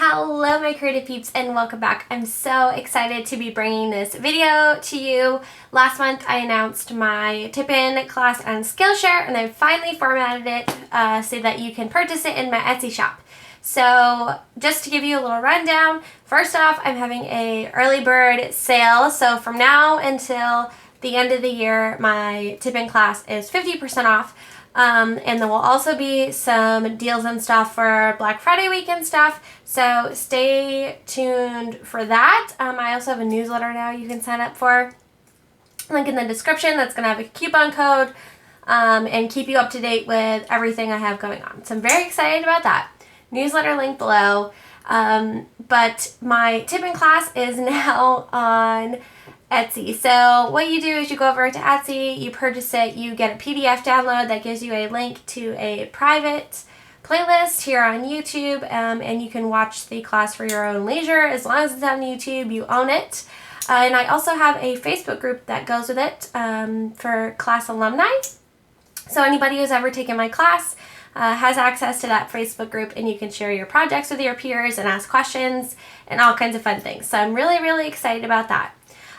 Hello my creative peeps and welcome back. I'm so excited to be bringing this video to you. Last month I announced my Tip In class on Skillshare and I finally formatted it so that you can purchase it in my Etsy shop. So just to give you a little rundown, first off I'm having a early bird sale. So from now until the end of the year my Tip In class is 50% off. And there will also be some deals and stuff for Black Friday weekend stuff, so stay tuned for that. I also have a newsletter now you can sign up for. Link in the description. That's going to have a coupon code and keep you up to date with everything I have going on. So I'm very excited about that. Newsletter link below. But my Tip In class is now on Etsy. So what you do is you go over to Etsy, you purchase it, you get a PDF download that gives you a link to a private playlist here on YouTube, and you can watch the class for your own leisure. As long as it's on YouTube, you own it. And I also have a Facebook group that goes with it for class alumni. So anybody who's ever taken my class has access to that Facebook group, and you can share your projects with your peers and ask questions and all kinds of fun things. So I'm really excited about that.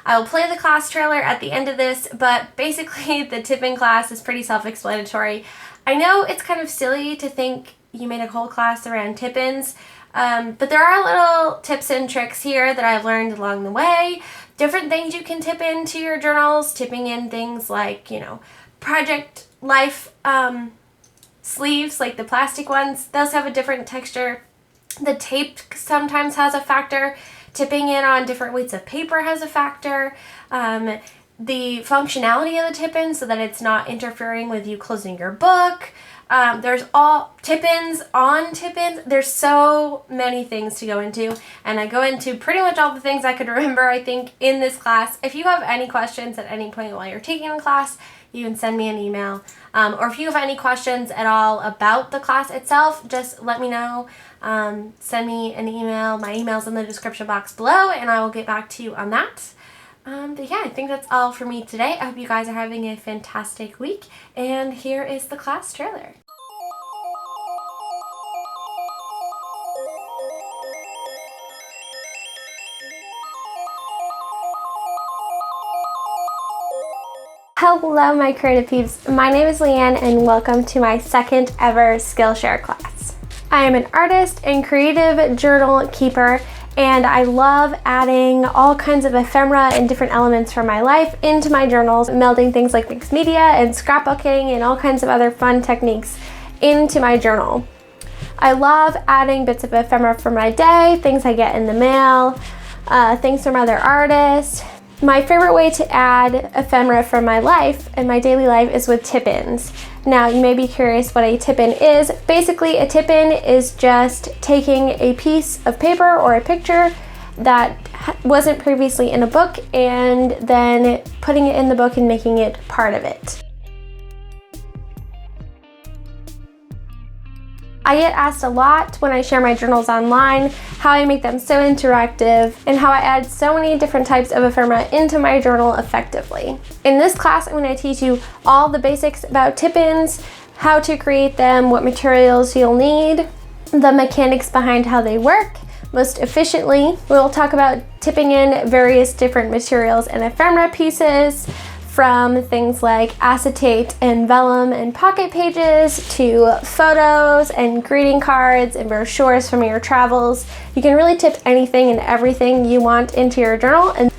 I will play the class trailer at the end of this, but basically the Tip In class is pretty self-explanatory. I know it's kind of silly to think you made a whole class around tip-ins, but there are little tips and tricks here that I've learned along the way. Different things you can tip into your journals, tipping in things like, project life sleeves, like the plastic ones. Those have a different texture. The tape sometimes has a factor. Tipping in on different weights of paper has a factor. The functionality of the tip-in so that it's not interfering with you closing your book. There's all tip-ins on tip-ins. There's so many things to go into, and I go into pretty much all the things I could remember, I think, in this class. If you have any questions at any point while you're taking the class, you can send me an email. Or if you have any questions at all about the class itself, just let me know. Send me an email. My email's in the description box below, and I will get back to you on that. But yeah, I think that's all for me today. I hope you guys are having a fantastic week, and here is the class trailer. Hello my creative peeps, my name is Leanne and welcome to my second ever Skillshare class. I am an artist and creative journal keeper, and I love adding all kinds of ephemera and different elements from my life into my journals, melding things like mixed media and scrapbooking and all kinds of other fun techniques into my journal. I love adding bits of ephemera from my day, things I get in the mail, things from other artists. My favorite way to add ephemera from my life and my daily life is with tip-ins. Now, you may be curious what a tip-in is. Basically, a tip-in is just taking a piece of paper or a picture that wasn't previously in a book and then putting it in the book and making it part of it. I get asked a lot when I share my journals online how I make them so interactive and how I add so many different types of ephemera into my journal effectively. In this class, I'm going to teach you all the basics about tip-ins, how to create them, what materials you'll need, the mechanics behind how they work most efficiently. We'll talk about tipping in various different materials and ephemera pieces, from things like acetate and vellum and pocket pages to photos and greeting cards and brochures from your travels. You can really tip anything and everything you want into your journal, and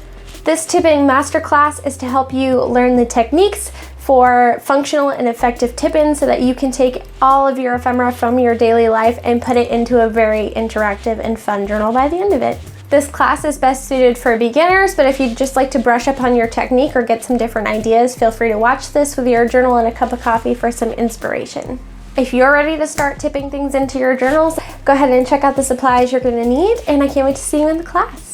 this Tip In Masterclass is to help you learn the techniques for functional and effective tip-ins so that you can take all of your ephemera from your daily life and put it into a very interactive and fun journal by the end of it. This class is best suited for beginners, but if you'd just like to brush up on your technique or get some different ideas, feel free to watch this with your journal and a cup of coffee for some inspiration. If you're ready to start tipping things into your journals, go ahead and check out the supplies you're going to need, and I can't wait to see you in the class.